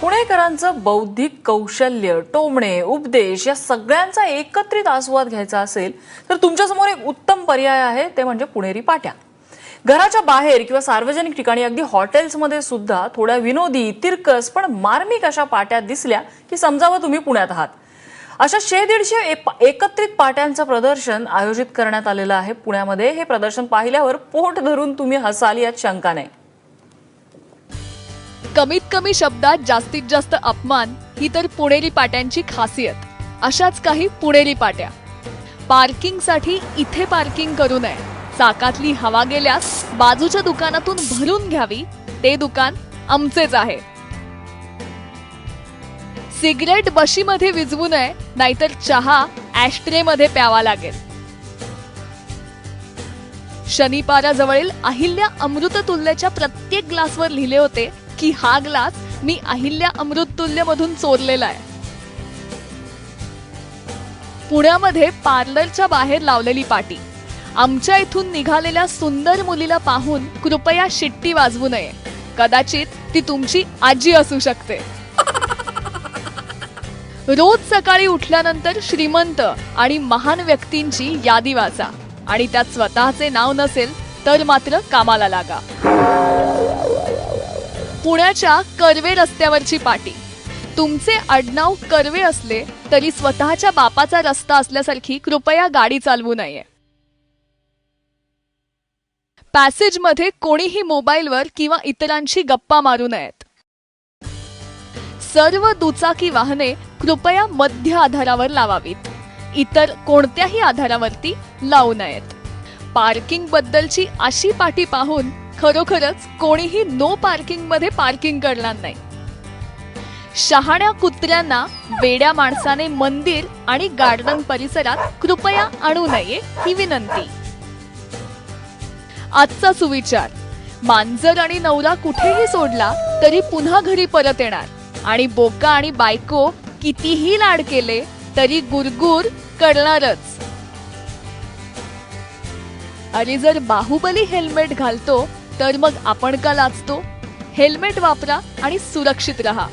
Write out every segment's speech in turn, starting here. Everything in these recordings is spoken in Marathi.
पुणेकरांचं बौद्धिक कौशल्य, टोमणे, उपदेश या सगळ्यांचा एकत्रित आस्वाद घ्यायचा असेल तर तुमच्यासमोर एक उत्तम पर्याय आहे, ते म्हणजे पुणेरी पाट्या. घराच्या बाहेर किंवा सार्वजनिक ठिकाणी, अगदी हॉटेल्समध्ये सुद्धा थोड्या विनोदी, तिरकस पण मार्मिक अशा पाट्या दिसल्या की समजावं तुम्ही पुण्यात आहात. अशा 150 एकत्रित पाट्यांचं प्रदर्शन आयोजित करण्यात आलेलं आहे पुण्यामध्ये. हे प्रदर्शन पाहिल्यावर पोट धरून तुम्ही हसाल यात शंका नाही. कमीत कमी शब्दात जास्तीत जास्त अपमान ही तर पुणेरी पाट्यांची खासियत. अशाच काही पुणेरी पाट्या. पार्किंगसाठी इथे पार्किंग करू नये, चाकातली हवा गेल्यास बाजूच्या दुकानातून भरून घ्यावी, ते दुकान आमचेच आहे. सिगरेट बशीमध्ये विझवू नये, नाहीतर चहा ॲशट्रे मध्ये प्यावा लागेल. शनिपाराजवळील अहिल्या अमृततुल्यच्या प्रत्येक ग्लासवर लिहिले होते की हा ग्लास मी अहिल्या अमृततुल्य मधून चोरलेला आहे. पुण्यामध्ये पार्लरच्या बाहेर लावलेली पाटी. आमच्या इथून निघालेल्या सुंदर मुलीला पाहून कृपया शिट्टी वाजवू नये, कदाचित ती तुमची आजी असू शकते. रोज सकाळी उठल्यानंतर श्रीमंत आणि महान व्यक्तींची यादी वाचा आणि त्यात स्वतःचे नाव नसेल तर मात्र कामाला लागा. पुण्याच्या कर्वे रस्त्यावरची पाटी. तुमचे आडनाव कर्वे असले तरी स्वतःच्या बापाचा रस्ता असल्यासारखी कृपया गाडी चालवू नये. पॅसेजमध्ये कोणीही मोबाईलवर किंवा इतरांशी गप्पा मारू नयेत. सर्व दुचाकी वाहने कृपया मध्य आधारावर लावावीत, इतर कोणत्याही आधारावरती लावू नयेत. पार्किंग बद्दलची अशी पाटी पाहून खरोखरच कोणीही नो पार्किंग मध्ये पार्किंग करणार नाही. शहाण्या कुत्र्यांना वेड्या माणसाने मंदिर आणि गार्डन परिसरात कृपया आणू नये ही विनंती. आजचा सुविचार. मांजर आणि नवरा कुठेही सोडला तरी पुन्हा घरी परत येणार आणि बोका आणि बायको कितीही लाड केले तरी गुरगुर करणारच. अरे जर बाहुबली हेल्मेट घालतो तर मग आपण का लाजतो? हेल्मेट वापरा आणि सुरक्षित रहा.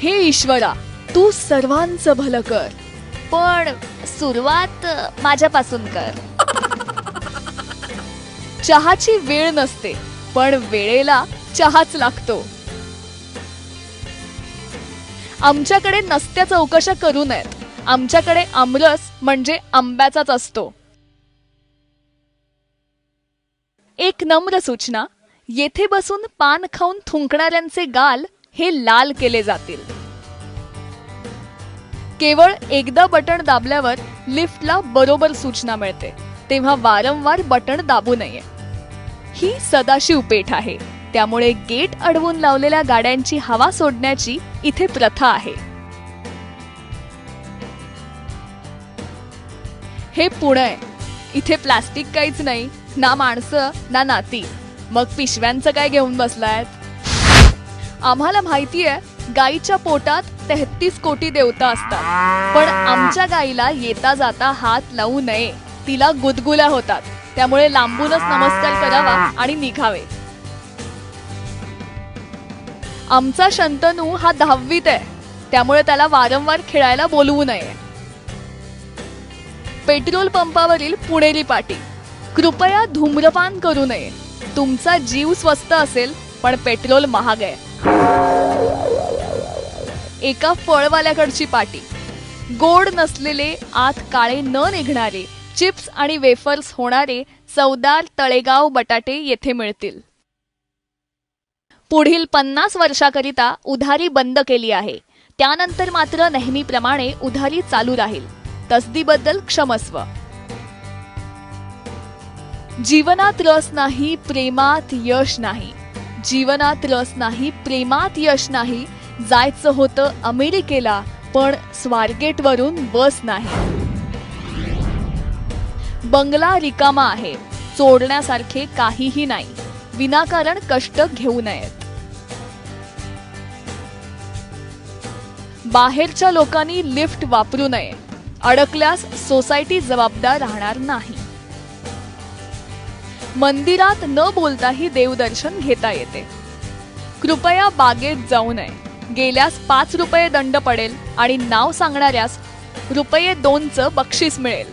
हे ईश्वरा, तू सर्वांचं भलं कर, पण सुरुवात माझ्यापासून कर. चहाची वेळ नसते, पण वेळेला चहाच लागतो. आमच्याकडे नसत्या चौकशा करू नयेत. आमच्याकडे आमरस म्हणजे आंब्याचाच असतो. एक नम्र सूचना. येथे बसून पान खाऊन थुंकणाऱ्यांचे गाल हे लाल केले जातील. केवळ एकदा बटण दाबल्यावर लिफ्टला बरोबर सूचना मिळते, तेव्हा वारंवार बटण दाबू नये. ही सदाशिव पेठ आहे, त्यामुळे गेट अडवून लावलेल्या गाड्यांची हवा सोडण्याची इथे प्रथा आहे. हे पुणे. इथे प्लास्टिक काहीच नाही, ना माणसं ना नाती. मग पिशव्यांचं काय घेऊन बसलायत? आम्हाला माहितीये गाईच्या पोटात 33 कोटी देवता असतात, पण आमच्या गाईला येता जाता हात लावू नये. तिला गुदगुल्या होतात, त्यामुळे लांबूनच नमस्कार करावा आणि निघावे. आमचा शंतनू हा 10वीत आहे, त्यामुळे त्याला वारंवार खेळायला बोलवू नये. पेट्रोल पंपावरील पुणेरी पाटी. कृपया धूम्रपान करू नये. तुमचा जीव स्वस्त असेल पण पेट्रोल महाग आहे. एका फळवाल्याकडची पाटी. गोड नसलेले, आत काळे न निघणारे, चिप्स आणि वेफर्स होणारे चवदार तळेगाव बटाटे येथे मिळतील. पुढील 50 वर्षाकरिता उधारी बंद केली आहे. त्यानंतर मात्र नेहमीप्रमाणे उधारी चालू राहील. तसदीबद्दल क्षमस्व. जीवनात रस नाही, प्रेमात यश नाही. जीवनात रस नाही, प्रेमात यश नाही. जायचं होतं अमेरिकेला, पण स्वारगेट वरून बस नाही. बंगला रिकामा आहे, चोरण्यासारखे काहीही नाही. विनाकारण कष्ट घेऊ नयेत. बाहेरच्या लोकांनी लिफ्ट वापरू नये. अडकल्यास सोसायटी जबाबदार राहणार नाही. मंदिरात न बोलताही देवदर्शन घेता येते. कृपया बागेत जाऊ नये, गेल्यास 5 रुपये दंड पडेल आणि नाव सांगणाऱ्यास ₹2चं बक्षीस मिळेल.